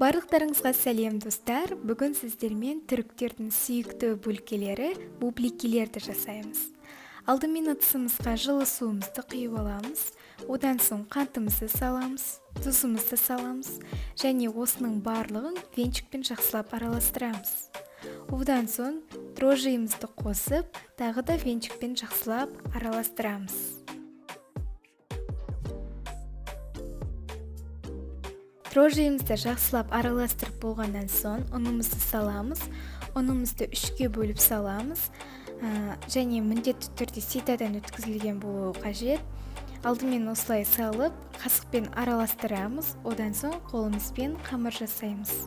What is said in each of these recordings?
Барлықтарыңызға сәлем достар. Бүгін сіздермен түріктердің сүйікті бөлкелері бубликелерді жасаймыз. Алдымен ыдысымызға жылы суымызды құйып аламыз. Одан соң қантымызды саламыз, тұзымызды саламыз және осының барлығын венчикпен жақсылап араластырамыз. Одан соң дрожжиімізді қосып, тағы да венчикпен жақсылап араластырамыз. Дрожжиімізді жақсылап араластырып болғаннан соң ұнымызды саламыз. Ұнымызды 3-ке бөліп саламыз. Және міндетті түрде ситадан өткізілген болуы қажет. Алдымен осылай салып, қасықпен араластырамыз. Одан соң қолымызбен қамыр жасаймыз.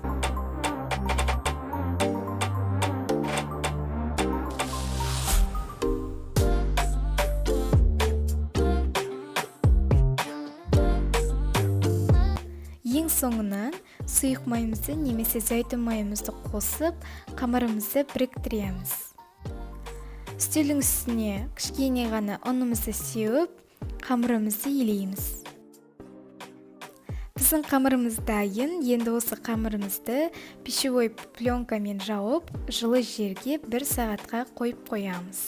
Ең соңынан сұйық майымызды немесе зәйтүн майымызды қосып, қамырымызды біріктіреміз. Үстелдің үстіне кішкене ғана ұнымызды сеуіп, қамырымызды илейміз. Біздің қамырымыз дайын. Енді осы қамырымызды пищевой пленкамен жауып, жылы жерге 1 сағатқа қойып қоямыз.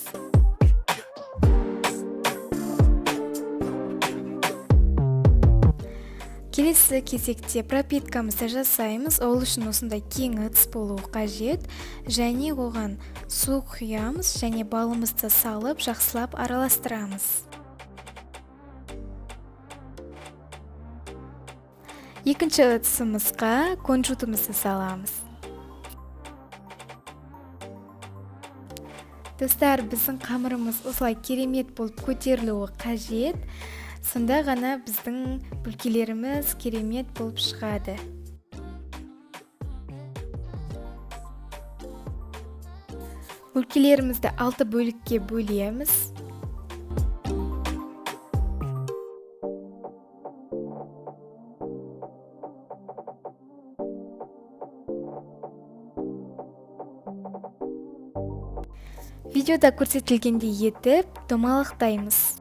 Келесі кезекте пропиткамызды жасаймыз. Ол үшін осындай кең ыдыс болуы қажет. Және оған су құямыз және балымызды салып, жақсылап араластырамыз. Екінші ыдысымызға кунжутымызды саламыз. Достар, біздің қамырымыз осылай керемет болып көтерілуі қажет. Сонда ғана біздің бөлкелеріміз керемет болып шығады. Бөлкелерімізді 6 бөлікке бөлеміз. Видеода көрсетілгендей етіп домалақтаймыз.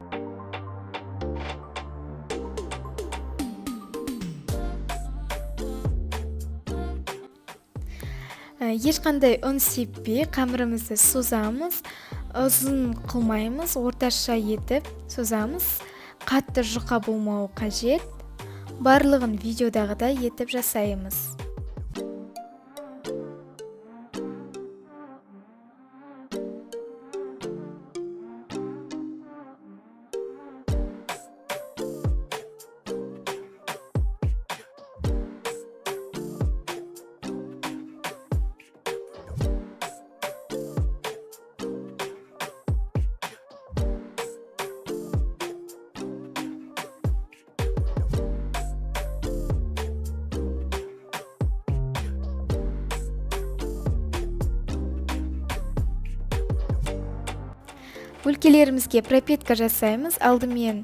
Ешқандай ұн сеппей қамырымызды созамыз. Ұзын қылмаймыз, орташа етіп созамыз. Қатты жұқа болмауы қажет. Барлығын видеодағыдай етіп жасаймыз. Бөлкелерімізге пропитка жасаймыз. Алдымен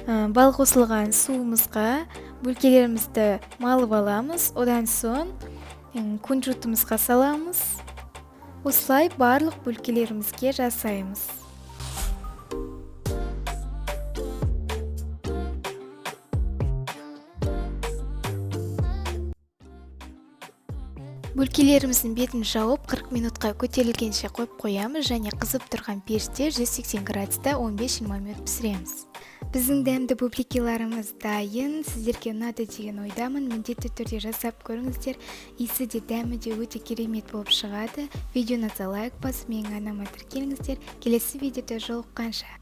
бал қосылған суымызға бөлкелерімізді малып аламыз. Одан соң кунжутымызға саламыз. Осылай барлық бөлкелерімізге жасаймыз. Бөлкелеріміздің бетін жауып 40 минутқа көтерілгенше қойып қоямыз және қызып тұрған пеште 180 градуста 15-20 минут пісіреміз. Біздің дәмді бубликеларымыз дайын. Сіздерге ұнады деген ойдамын. Міндетті түрде жасап көріңіздер. Иісі де дәмі де өте керемет болып шығады. Видеоңызға лайк басып, менің арнама тіркеліңіздер. Келесі видеода жолыққанша.